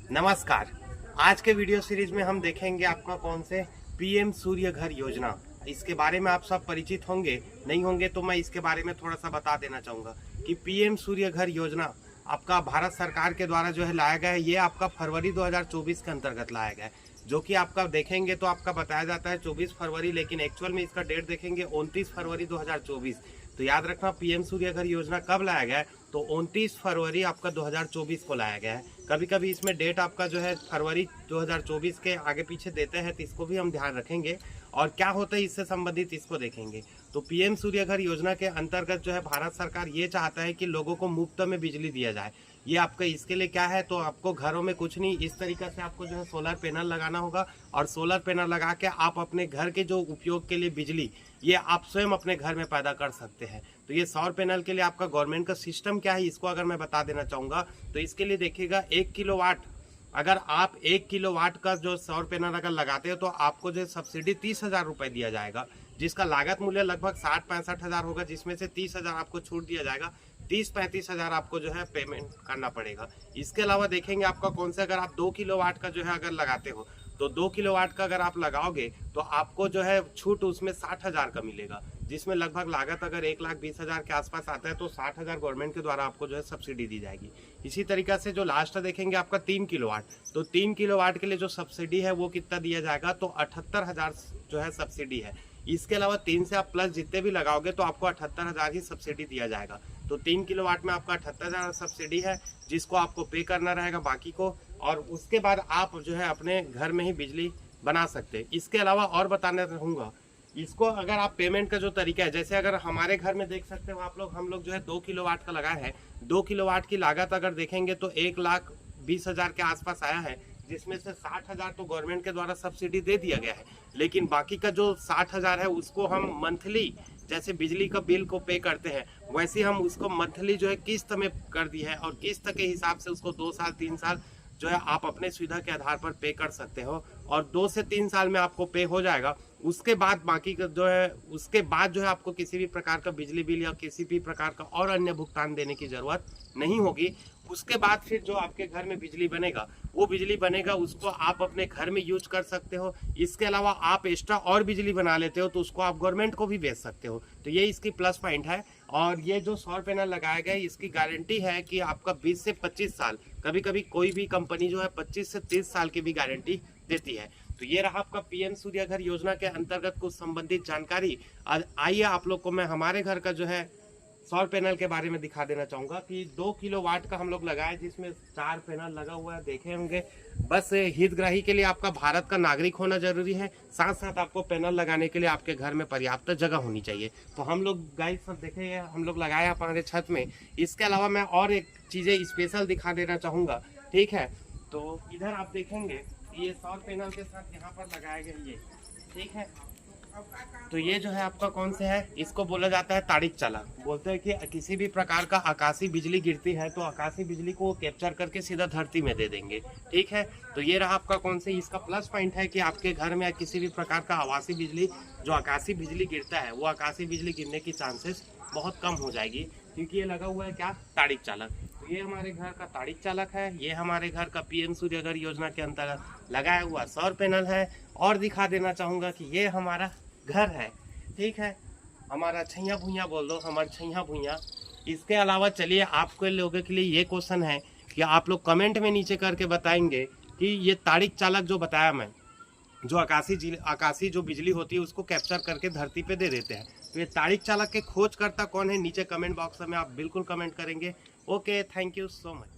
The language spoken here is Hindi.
नमस्कार। आज के वीडियो सीरीज में हम देखेंगे आपका कौन से पीएम सूर्य घर योजना। इसके बारे में आप सब परिचित होंगे, नहीं होंगे तो मैं इसके बारे में थोड़ा सा बता देना चाहूँगा कि पीएम सूर्य घर योजना आपका भारत सरकार के द्वारा जो है लाया गया है। ये आपका फरवरी 2024 के अंतर्गत लाया गया है, जो कि आपका देखेंगे तो आपका बताया जाता है 24 फरवरी, लेकिन एक्चुअल में इसका डेट देखेंगे 29 फरवरी 2024। तो याद रखना पीएम सूर्य घर योजना कब लाया गया है, तो 29 फरवरी आपका 2024 को लाया गया है। कभी कभी इसमें डेट आपका जो है फरवरी 2024 के आगे पीछे देते हैं, तो इसको भी हम ध्यान रखेंगे और क्या होता है इससे संबंधित इसको देखेंगे। तो पीएम सूर्य घर योजना के अंतर्गत जो है भारत सरकार ये चाहता है कि लोगों को मुफ्त में बिजली दिया जाए। ये आपका इसके लिए क्या है, तो आपको घरों में कुछ नहीं, इस तरीके से आपको जो है सोलर पैनल लगाना होगा और सोलर पैनल लगा के आप अपने घर के जो उपयोग के लिए बिजली ये आप स्वयं अपने घर में पैदा कर सकते हैं। तो ये सौर पैनल के लिए आपका गवर्नमेंट का सिस्टम क्या है, इसको अगर मैं बता देना चाहूँगा तो इसके लिए देखिएगा 1 किलोवाट, अगर आप 1 किलोवाट का जो सौर पैनल अगर लगाते हो तो आपको जो सब्सिडी 30,000 रुपये दिया जाएगा, जिसका लागत मूल्य लगभग 60-65 हज़ार होगा, जिसमें से 30,000 आपको छूट दिया जाएगा। 30-35 हज़ार आपको जो है पेमेंट करना पड़ेगा। इसके अलावा देखेंगे आपका कौन से, अगर आप 2 किलोवाट का जो है अगर लगाते हो तो 2 किलोवाट का अगर आप लगाओगे तो आपको जो है छूट उसमें 60,000 का मिलेगा, जिसमें लगभग लागत अगर 1,20,000 के आसपास आता है तो 60,000 गवर्नमेंट के द्वारा आपको जो है सब्सिडी दी जाएगी। इसी तरीके से जो लास्ट देखेंगे आपका 3 किलोवाट, तो 3 किलोवाट के लिए जो सब्सिडी है वो कितना दिया जाएगा, तो 78,000 जो है सब्सिडी है। इसके अलावा 3 से आप प्लस जितने भी लगाओगे तो आपको 78,000 ही सब्सिडी दिया जाएगा। तो 3 किलोवाट में आपका 78,000 सब्सिडी है, जिसको आपको पे करना रहेगा बाकी को, और उसके बाद आप जो है अपने घर में ही बिजली बना सकते हैं। इसके अलावा और बताना रहूँगा इसको, अगर आप पेमेंट का जो तरीका है, जैसे अगर हमारे घर में देख सकते हो आप लोग, हम लोग जो है 2 किलोवाट का लगाए हैं। 2 किलोवाट की लागत अगर देखेंगे तो 1,20,000 के आसपास आया है, जिसमें से 60,000 तो गवर्नमेंट के द्वारा सब्सिडी दे दिया गया है, लेकिन बाकी का जो 60,000 है उसको हम मंथली जैसे बिजली का बिल को पे करते हैं वैसे हम उसको मंथली जो है किस्त में कर दी है, और किस्त के हिसाब से उसको 2 साल 3 साल जो है आप अपने सुविधा के आधार पर पे कर सकते हो, और 2 से 3 साल में आपको पे हो जाएगा। उसके बाद बाकी का जो है, उसके बाद जो है आपको किसी भी प्रकार का बिजली बिल या किसी भी प्रकार का और अन्य भुगतान देने की जरूरत नहीं होगी। उसके बाद फिर जो आपके घर में बिजली बनेगा वो बिजली बनेगा, उसको आप अपने घर में यूज कर सकते हो। इसके अलावा आप एक्स्ट्रा और बिजली बना लेते हो तो उसको आप गवर्नमेंट को भी बेच सकते हो। तो ये इसकी प्लस पॉइंट है। और ये जो सौर पैनल लगाया गया है इसकी गारंटी है कि आपका 20 से 25 साल, कभी कभी कोई भी कंपनी जो है 25 से 30 साल की भी गारंटी देती है। तो ये रहा आपका पीएम सूर्य घर योजना के अंतर्गत कुछ संबंधित जानकारी। आइए आप लोग को मैं हमारे घर का जो है सौर पैनल के बारे में दिखा देना चाहूँगा कि 2 किलोवाट का हम लोग लगाए, जिसमें 4 पैनल लगा हुआ है, देखे होंगे। बस हितग्राही के लिए आपका भारत का नागरिक होना जरूरी है, साथ साथ आपको पैनल लगाने के लिए आपके घर में पर्याप्त जगह होनी चाहिए। तो हम लोग गाइस सब देखे हम लोग लगाए हमारे छत में। इसके अलावा मैं और एक चीज़ें स्पेशल दिखा देना चाहूँगा, ठीक है। तो इधर आप देखेंगे ये सौर पैनल के साथ यहाँ पर लगाया गया ये, ठीक है। तो ये जो है आपका कौन से है, इसको बोला जाता है ताड़ित चालक। बोलते हैं कि किसी भी प्रकार का आकाशीय बिजली गिरती है तो आकाशीय बिजली को कैप्चर करके सीधा धरती में दे देंगे, ठीक है। तो ये रहा आपका कौन से, इसका प्लस पॉइंट है कि आपके घर में किसी भी प्रकार का आवासीय बिजली जो आकाशीय बिजली गिरता है वो आकाशीय बिजली गिरने की चांसेस बहुत कम हो जाएगी, क्योंकि ये लगा हुआ है क्या, ताड़ित चालक। तो ये हमारे घर का ताड़ित चालक है, ये हमारे घर का पीएम सूर्य घर योजना के अंतर्गत लगाया हुआ सौर पैनल है। और दिखा देना चाहूँगा कि ये हमारा घर है, ठीक है, हमारा छैया भुइयाँ बोल दो, हमारा छैया भुइयाँ। इसके अलावा चलिए आपके लोगों के लिए ये क्वेश्चन है कि आप लोग कमेंट में नीचे करके बताएंगे कि ये ताड़ित चालक जो बताया मैं, जो आकाशीय जो बिजली होती है उसको कैप्चर करके धरती पे दे देते हैं, तो ये ताड़ित चालक के खोजकर्ता कौन है, नीचे कमेंट बॉक्स में आप बिल्कुल कमेंट करेंगे। Okay, thank you so much.